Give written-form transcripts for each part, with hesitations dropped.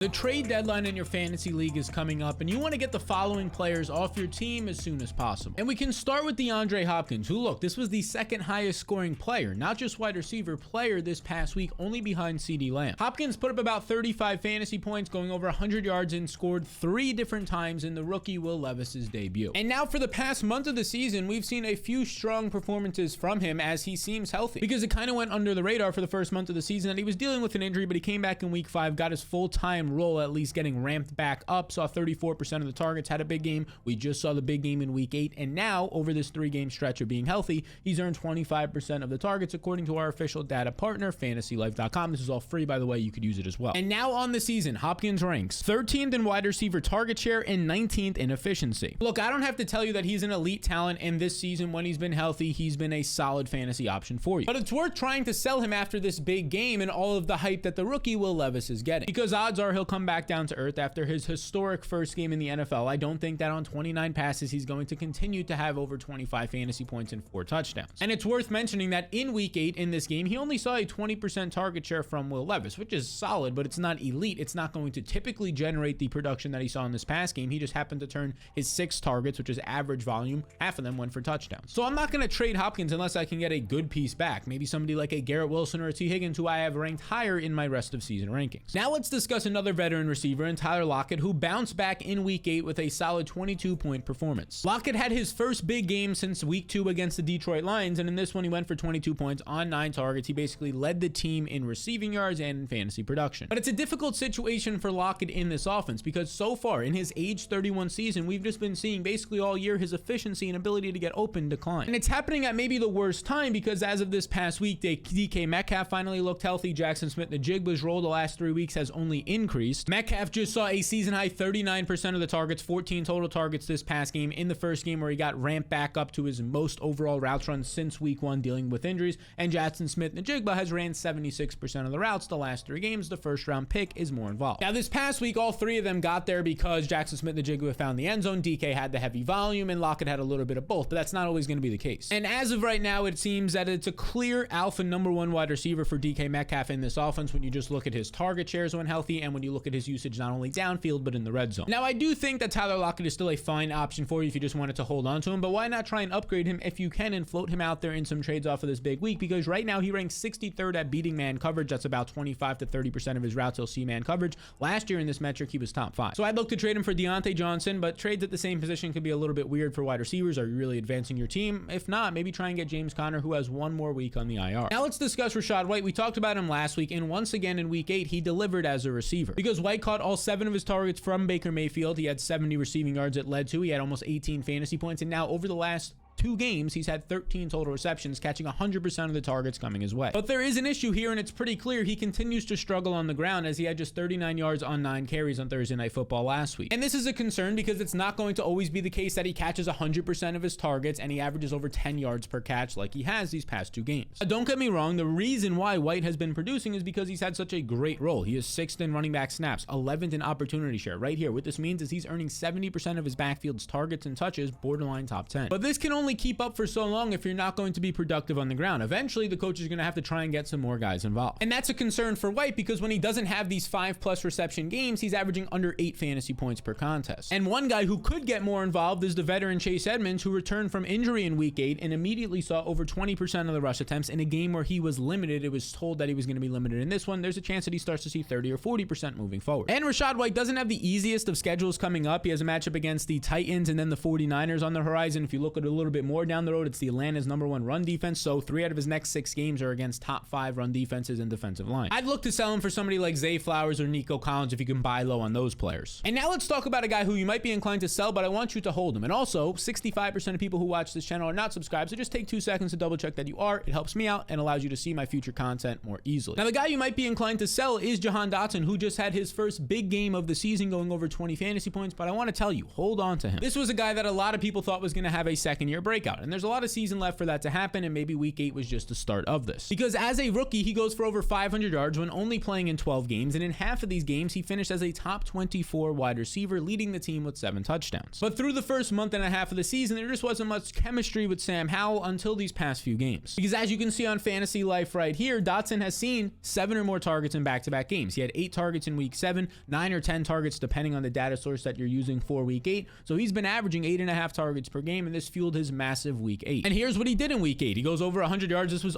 The trade deadline in your fantasy league is coming up, and you want to get the following players off your team as soon as possible. And we can start with DeAndre Hopkins, who, look, this was the second highest scoring player, not just wide receiver player this past week, only behind CeeDee Lamb. Hopkins put up about 35 fantasy points, going over 100 yards and scored 3 different times in the rookie Will Levis's debut. And now for the past month of the season, we've seen a few strong performances from him as he seems healthy, because it kind of went under the radar for the first month of the season that he was dealing with an injury, but he came back in week 5, got his full-time role at least getting ramped back up, saw 34% of the targets, had a big game. We just saw the big game in week 8, and now over this 3-game stretch of being healthy, he's earned 25% of the targets according to our official data partner, FantasyLife.com. This is all free, by the way. You could use it as well. And now on the season, Hopkins ranks 13th in wide receiver target share and 19th in efficiency. Look, I don't have to tell you that he's an elite talent, and this season when he's been healthy, he's been a solid fantasy option for you. But it's worth trying to sell him after this big game and all of the hype that the rookie Will Levis is getting, because odds are he'll come back down to earth after his historic first game in the NFL. I don't think that on 29 passes he's going to continue to have over 25 fantasy points and 4 touchdowns. And it's worth mentioning that in week 8 in this game, he only saw a 20% target share from Will Levis, which is solid, but it's not elite. It's not going to typically generate the production that he saw in this past game. He just happened to turn his 6 targets, which is average volume, half of them went for touchdowns. So I'm not going to trade Hopkins unless I can get a good piece back. Maybe somebody like a Garrett Wilson or a T. Higgins, who I have ranked higher in my rest of season rankings. Now let's discuss another veteran receiver in Tyler Lockett, who bounced back in week 8 with a solid 22-point performance. Lockett had his first big game since week 2 against the Detroit Lions, and in this one he went for 22 points on 9 targets. He basically led the team in receiving yards and in fantasy production. But it's a difficult situation for Lockett in this offense, because so far in his age 31 season, we've just been seeing basically all year his efficiency and ability to get open decline. And it's happening at maybe the worst time, because as of this past week, DK Metcalf finally looked healthy. Jackson Smith-Njigba's role the last 3 weeks has only increased. Metcalf just saw a season high 39% of the targets, 14 total targets this past game, in the first game where he got ramped back up to his most overall routes run since week 1 dealing with injuries. And Jackson Smith-Njigba has ran 76% of the routes the last 3 games. The first round pick is more involved. Now this past week, all 3 of them got there because Jackson Smith-Njigba found the end zone, DK had the heavy volume, and Lockett had a little bit of both, but that's not always going to be the case. And as of right now, it seems that it's a clear alpha number 1 wide receiver for DK Metcalf in this offense when you just look at his target shares when healthy, and when you look at his usage not only downfield but in the red zone. Now I do think that Tyler Lockett is still a fine option for you if you just wanted to hold on to him, but why not try and upgrade him if you can and float him out there in some trades off of this big week, because right now he ranks 63rd at beating man coverage. That's about 25 to 30% of his routes he'll see man coverage. Last year in this metric he was top 5. So I'd look to trade him for Deontay Johnson, but trades at the same position could be a little bit weird for wide receivers. Are you really advancing your team? If not, maybe try and get James Conner, who has 1 more week on the IR. Now let's discuss Rachaad White. We talked about him last week, and once again in week 8 he delivered as a receiver, because White caught all 7 of his targets from Baker Mayfield. He had 70 receiving yards it led to. He had almost 18 fantasy points, and now over the last 2 games, he's had 13 total receptions, catching 100% of the targets coming his way. But there is an issue here, and it's pretty clear. He continues to struggle on the ground, as he had just 39 yards on 9 carries on Thursday Night Football last week. And this is a concern because it's not going to always be the case that he catches 100% of his targets and he averages over 10 yards per catch like he has these past 2 games. Don't get me wrong, the reason why White has been producing is because he's had such a great role. He is 6th in running back snaps, 11th in opportunity share. Right here, what this means is he's earning 70% of his backfield's targets and touches, borderline top 10. But this can only keep up for so long if you're not going to be productive on the ground. Eventually, the coach is going to have to try and get some more guys involved. And that's a concern for White, because when he doesn't have these 5+ reception games, he's averaging under 8 fantasy points per contest. And one guy who could get more involved is the veteran Chase Edmonds, who returned from injury in week 8 and immediately saw over 20% of the rush attempts in a game where he was limited. It was told that he was going to be limited in this one. There's a chance that he starts to see 30 or 40% moving forward. And Rachaad White doesn't have the easiest of schedules coming up. He has a matchup against the Titans and then the 49ers on the horizon. If you look at it a little bit more down the road, it's the Atlanta's number 1 run defense, so 3 out of his next 6 games are against top 5 run defenses and defensive line. I'd look to sell him for somebody like Zay Flowers or Nico Collins if you can buy low on those players. And now let's talk about a guy who you might be inclined to sell, but I want you to hold him. And also, 65% of people who watch this channel are not subscribed, so just take 2 seconds to double check that you are. It helps me out and allows you to see my future content more easily. Now the guy you might be inclined to sell is Jahan Dotson, who just had his first big game of the season, going over 20 fantasy points, but I want to tell you, hold on to him. This was a guy that a lot of people thought was going to have a second year breakout. And there's a lot of season left for that to happen, and maybe week 8 was just the start of this. Because as a rookie, he goes for over 500 yards when only playing in 12 games, and in half of these games, he finished as a top 24 wide receiver, leading the team with 7 touchdowns. But through the first month and a half of the season, there just wasn't much chemistry with Sam Howell until these past few games. Because as you can see on Fantasy Life right here, Dotson has seen 7 or more targets in back-to-back games. He had 8 targets in week 7, 9 or 10 targets depending on the data source that you're using for week 8. So he's been averaging 8.5 targets per game, and this fueled his massive week 8. And here's what he did in week 8. He goes over 100 yards. This was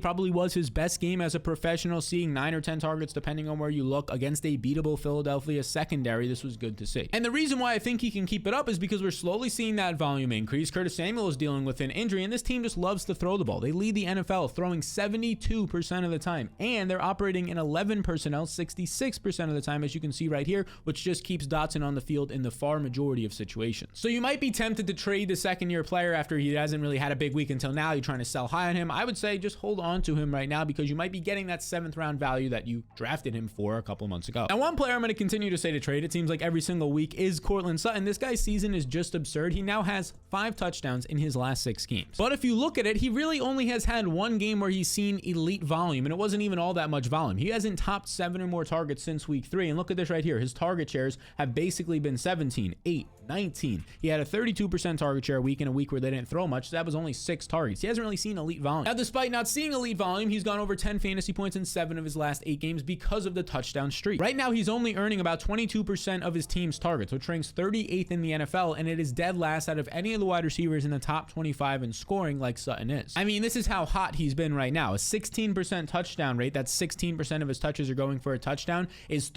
probably was his best game as a professional, seeing 9 or 10 targets depending on where you look against a beatable Philadelphia secondary. This was good to see. And the reason why I think he can keep it up is because we're slowly seeing that volume increase. Curtis Samuel is dealing with an injury, and this team just loves to throw the ball. They lead the NFL throwing 72% of the time, and they're operating in 11 personnel 66% of the time, as you can see right here, which just keeps Dotson on the field in the far majority of situations. So you might be tempted to trade the second-year player after he hasn't really had a big week until now. You're trying to sell high on him. I would say just hold on to him right now, because you might be getting that 7th round value that you drafted him for a couple months ago. Now, one player I'm going to continue to say to trade, it seems like every single week, is Courtland Sutton. This guy's season is just absurd. He now has 5 touchdowns in his last 6 games. But if you look at it, he really only has had 1 game where he's seen elite volume, and it wasn't even all that much volume. He hasn't topped 7 or more targets since week 3. And look at this right here. His target shares have basically been 17, 8, 19. He had a 32% target share week in a week where they didn't throw much. So that was only 6 targets. He hasn't really seen elite volume. Now, despite not seeing elite volume, he's gone over 10 fantasy points in 7 of his last 8 games because of the touchdown streak. Right now, he's only earning about 22% of his team's targets, which ranks 38th in the NFL, and it is dead last out of any of the wide receivers in the top 25 in scoring like Sutton is. I mean, this is how hot he's been right now. A 16% touchdown rate, that's 16% of his touches are going for a touchdown, is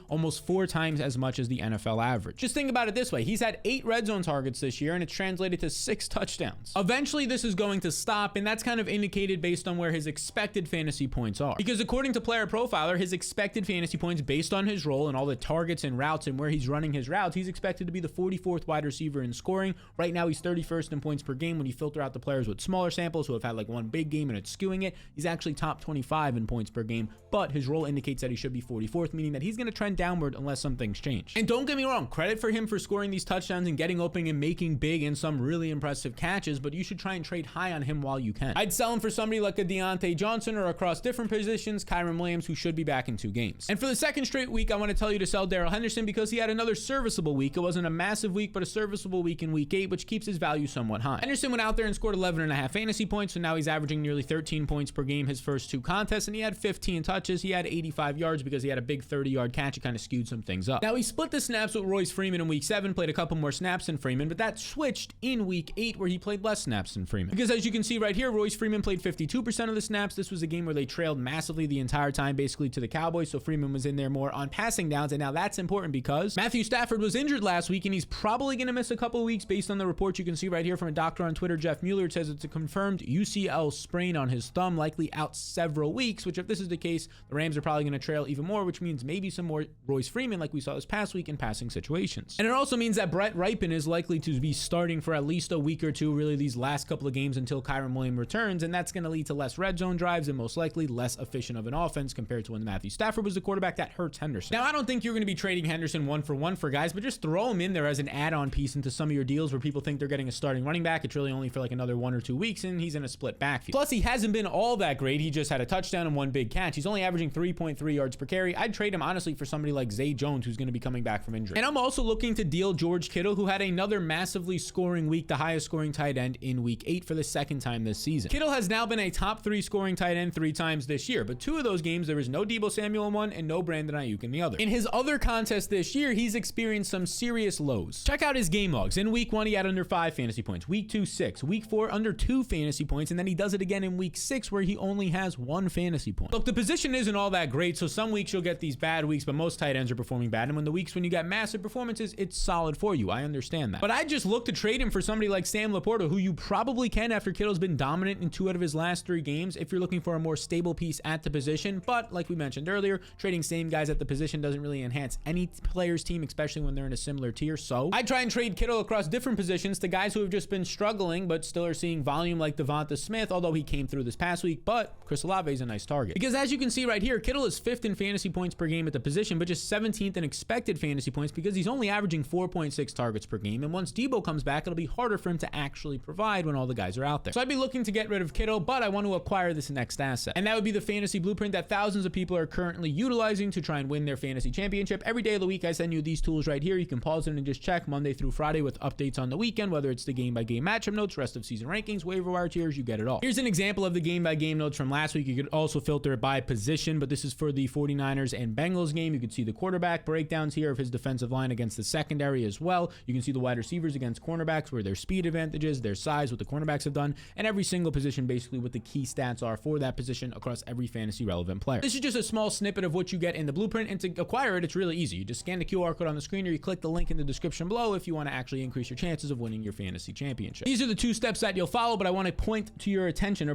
almost 4 times as much as the NFL average. Just think about it this way. He's had 8 red zone targets this year, and it's translated to 6 touchdowns. Eventually, this is going to stop, and that's kind of indicated based on where his expected fantasy points are. Because according to Player Profiler, his expected fantasy points based on his role and all the targets and routes and where he's running his routes, he's expected to be the 44th wide receiver in scoring. Right now, he's 31st in points per game. When you filter out the players with smaller samples who have had like 1 big game and it's skewing it, he's actually top 25 in points per game, but his role indicates that he should be 44th, meaning that he's going to trend downward unless something's changed. And don't get me wrong, credit for him for scoring these touchdowns and getting open and making big and some really impressive catches, but you should try and trade high on him while you can. I'd sell him for somebody like a Deontay Johnson, or across different positions, Kyren Williams, who should be back in 2 games. And for the second straight week, I want to tell you to sell Darrell Henderson because he had another serviceable week. It wasn't a massive week, but a serviceable week in week 8, which keeps his value somewhat high. Henderson went out there and scored 11.5 fantasy points, so now he's averaging nearly 13 points per game his first 2 contests, and he had 15 touches. He had 85 yards because he had a big 30-yard catch. It kind of skewed some things up. Now, he split the snaps with Royce Freeman in week 7, played a couple more snaps than Freeman, but that switched in week 8 where he played less snaps than Freeman. Because as you can see right here, Royce Freeman played 52% of the snaps. This was a game where they trailed massively the entire time, basically to the Cowboys, so Freeman was in there more on passing downs, and now that's important because Matthew Stafford was injured last week, and he's probably going to miss a couple of weeks based on the report you can see right here from a doctor on Twitter, Jeff Mueller. It says it's a confirmed UCL sprain on his thumb, likely out several weeks, which if this is the case, the Rams are probably going to trail even more, which means maybe some more Royce Freeman like we saw this past week in passing situations. And it also means that Brett Rypien is likely to be starting for at least a week or 2, really these last couple of games until Kyren Williams returns, and that's going to lead to less red zone drives and most likely less efficient of an offense compared to when Matthew Stafford was the quarterback. That hurts Henderson. Now, I don't think you're going to be trading Henderson 1-for-1 for guys, but just throw him in there as an add-on piece into some of your deals where people think they're getting a starting running back. It's really only for like another 1 or 2 weeks, and he's in a split backfield. Plus, he hasn't been all that great. He just had a touchdown and 1 big catch. He's only averaging 3.3 yards per carry. I'd trade him, honestly, for somebody like Zay Jones, who's going to be coming back from injury. And I'm also looking to deal George Kittle, who had another massively scoring week, the highest scoring tight end in week 8 for the 2nd time this season. Kittle has now been a top 3 scoring tight end 3 times this year, but 2 of those games, there was no Deebo Samuel in one and no Brandon Ayuk in the other. In his other contest this year, he's experienced some serious lows. Check out his game logs. In week 1, he had under 5 fantasy points. Week 2, 6. Week 4, under 2 fantasy points, and then he does it again in week 6 where he only has 1 fantasy point. Look, the position isn't all that great, so some weeks you'll get these bad weeks, but most tight ends are performing bad, and when the weeks when you got massive performances, it's solid for you. I understand that. But I just look to trade him for somebody like Sam Laporta, who you probably can after Kittle's been dominant in 2 out of his last 3 games if you're looking for a more stable piece at the position. But like we mentioned earlier, trading same guys at the position doesn't really enhance any player's team, especially when they're in a similar tier. So I try and trade Kittle across different positions to guys who have just been struggling but still are seeing volume, like Devonta Smith, although he came through this past week, but Chris Olave is a nice target. Because as you can see right here, Kittle is 5th in fantasy points per game at the position, but just 17th in expected fantasy points because he's only averaging 4.6 targets per game, and once Deebo comes back, it'll be harder for him to to actually provide when all the guys are out there. So I'd be looking to get rid of Kittle, but I want to acquire this next asset. And that would be the fantasy blueprint that thousands of people are currently utilizing to try and win their fantasy championship. Every day of the week, I send you these tools right here. You can pause it and just check Monday through Friday with updates on the weekend, whether it's the game-by-game matchup notes, rest of season rankings, waiver wire tiers, you get it all. Here's an example of the game-by-game notes from last week. You could also filter it by position, but this is for the 49ers and Bengals game. You can see the quarterback breakdowns here of his defensive line against the secondary as well. You can see the wide receivers against cornerbacks, where their speed advantages, their size, what the cornerbacks have done, and every single position basically what the key stats are for that position across every fantasy relevant player. This is just a small snippet of what you get in the blueprint, and to acquire it, it's really easy. You just scan the QR code on the screen, or you click the link in the description below if you want to actually increase your chances of winning your fantasy championship. These are the 2 steps that you'll follow, but I want to point your attention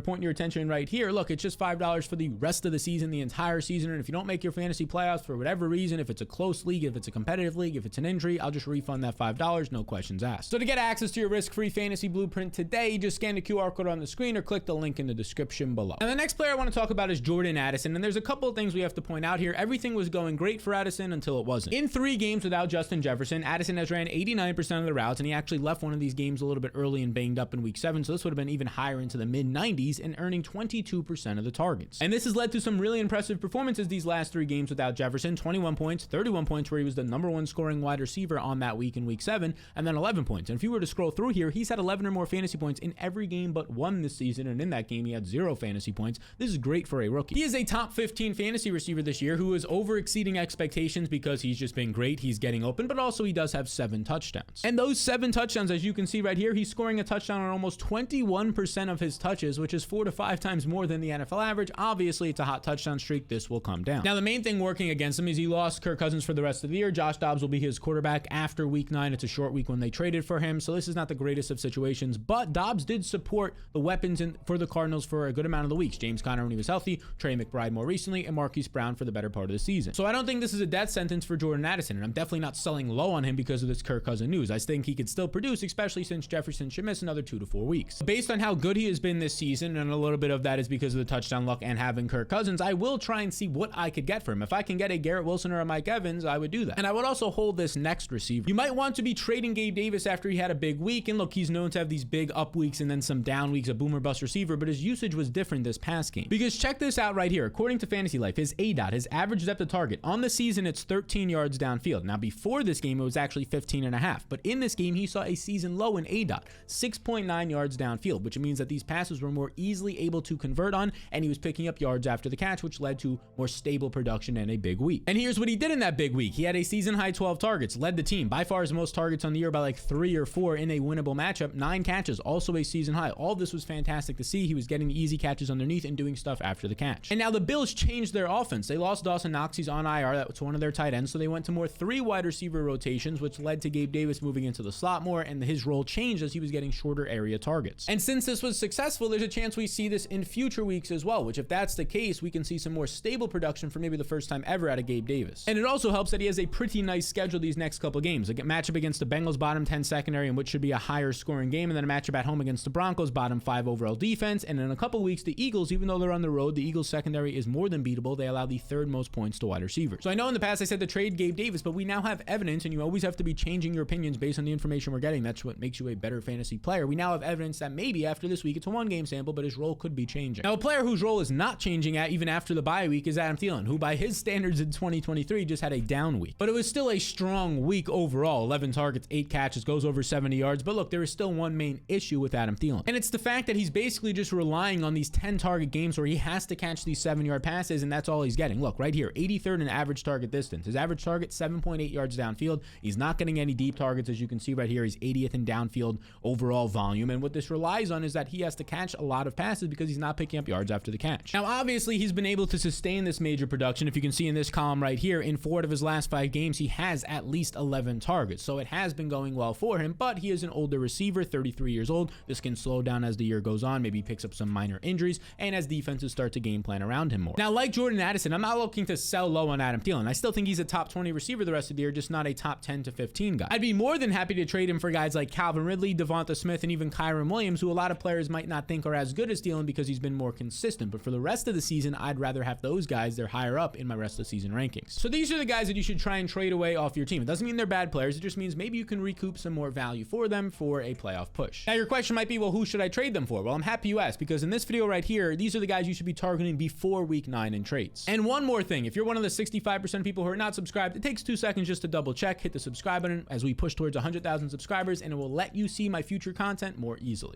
right here. Look, it's just $5 for the rest of the season, the entire season, and if you don't make your fantasy playoffs for whatever reason, if it's a close league, if it's a competitive league, if it's an injury, I'll just refund that $5, no questions asked. So to get access to your risk-free fantasy blueprint today, just scan the QR code on the screen or click the link in the description below. And the next player I want to talk about is Jordan Addison, and there's a couple of things we have to point out here. Everything was going great for Addison until it wasn't. In 3 games without Justin Jefferson, Addison has ran 89% of the routes, and he actually left one of these games a little bit early and banged up in week 7, so this would have been even higher into the mid-90s and earning 22% of the targets. And this has led to some really impressive performances these last 3 games without Jefferson. 21 points, 31 points where he was the #1 scoring wide receiver on that week in week 7, and then 11 points. And if you were to scroll through here, he's had 11 or more fantasy points in every game but 1 this season, and in that game he had 0 fantasy points. This is great for a rookie. He is a top 15 fantasy receiver this year who is over exceeding expectations because he's just been great. He's getting open, but also he does have 7 touchdowns. And those 7 touchdowns, as you can see right here, he's scoring a touchdown on almost 21% of his touches, which is 4 to 5 times more than the NFL average. Obviously, it's a hot touchdown streak. This will come down. Now, the main thing working against him is he lost Kirk Cousins for the rest of the year. Josh Dobbs will be his quarterback after week 9. It's a short week when they traded for him, so this is not the greatest of situations, but Dobbs did support the weapons for the Cardinals for a good amount of the weeks. James Conner when he was healthy, Trey McBride more recently, and Marquise Brown for the better part of the season. So I don't think this is a death sentence for Jordan Addison, and I'm definitely not selling low on him because of this Kirk Cousins news. I think he could still produce, especially since Jefferson should miss another 2 to 4 weeks. Based on how good he has been this season, and a little bit of that is because of the touchdown luck and having Kirk Cousins, I will try and see what I could get for him. If I can get a Garrett Wilson or a Mike Evans, I would do that. And I would also hold this next receiver. You might want to be trading Gabe Davis after he had a big week, and look, he's known to have these big up weeks and then some down weeks, a boomer bust receiver, but his usage was different this past game. Because check this out right here. According to Fantasy Life, his ADOT, his average depth of target, on the season, it's 13 yards downfield. Now, before this game, it was actually 15.5, but in this game, he saw a season low in ADOT, 6.9 yards downfield, which means that these passes were more easily able to convert on, and he was picking up yards after the catch, which led to more stable production and a big week. And here's what he did in that big week. He had a season high 12 targets, led the team, by far his most targets on the year by like 3 or 4 in a winnable matchup, 9 catches, also a season high. All this was fantastic to see. He was getting the easy catches underneath and doing stuff after the catch. And now the Bills changed their offense. They lost Dawson Knox, he's on IR, that was one of their tight ends, so they went to more 3 wide receiver rotations, which led to Gabe Davis moving into the slot more, and his role changed as he was getting shorter area targets. And since this was successful, there's a chance we see this in future weeks as well, which if that's the case, we can see some more stable production for maybe the first time ever out of Gabe Davis. And it also helps that he has a pretty nice schedule these next couple games. A matchup against the Bengals bottom 10 secondary, in which should be a higher scoring game, and then a matchup at home against the Broncos bottom 5 overall defense, and in a couple weeks, the Eagles, even though they're on the road, the Eagles secondary is more than beatable. They allow the 3rd most points to wide receivers. So I know in the past I said to trade Gabe Davis, but we now have evidence, and you always have to be changing your opinions based on the information we're getting. That's what makes you a better fantasy player. We now have evidence that maybe after this week, it's a 1-game sample, but his role could be changing. Now, a player whose role is not changing even after the bye week is Adam Thielen, who by his standards in 2023 just had a down week. But it was still a strong week overall. 11 targets, 8 catches, goes over 70 yards. But look, there is still one main issue with Adam Thielen, and it's the fact that he's basically just relying on these 10 target games where he has to catch these 7-yard passes, and that's all he's getting. Look, right here, 83rd in average target distance. His average target, 7.8 yards downfield. He's not getting any deep targets, as you can see right here. He's 80th in downfield overall volume, and what this relies on is that he has to catch a lot of passes because he's not picking up yards after the catch. Now, obviously, he's been able to sustain this major production. If you can see in this column right here, in 4 out of his last 5 games, he has at least 11 targets, so it has been going well for him, but he is an older receiver, 33 years old. This can slow down as the year goes on. Maybe he picks up some minor injuries, and as defenses start to game plan around him more. Now, like Jordan Addison, I'm not looking to sell low on Adam Thielen. I still think he's a top 20 receiver the rest of the year, just not a top 10 to 15 guy. I'd be more than happy to trade him for guys like Calvin Ridley, Devonta Smith, and even Kyren Williams, who a lot of players might not think are as good as Thielen because he's been more consistent. But for the rest of the season, I'd rather have those guys. They're higher up in my rest of the season rankings. So these are the guys that you should try and trade away off your team. It doesn't mean they're bad players. It just means maybe you can recoup some more value for them for a playoff push. Now, your question might be, well, who should I trade them for? Well, I'm happy you asked, because in this video right here, these are the guys you should be targeting before week 9 in trades. And one more thing, if you're one of the 65% of people who are not subscribed, it takes 2 seconds just to double check, hit the subscribe button as we push towards 100,000 subscribers, and it will let you see my future content more easily.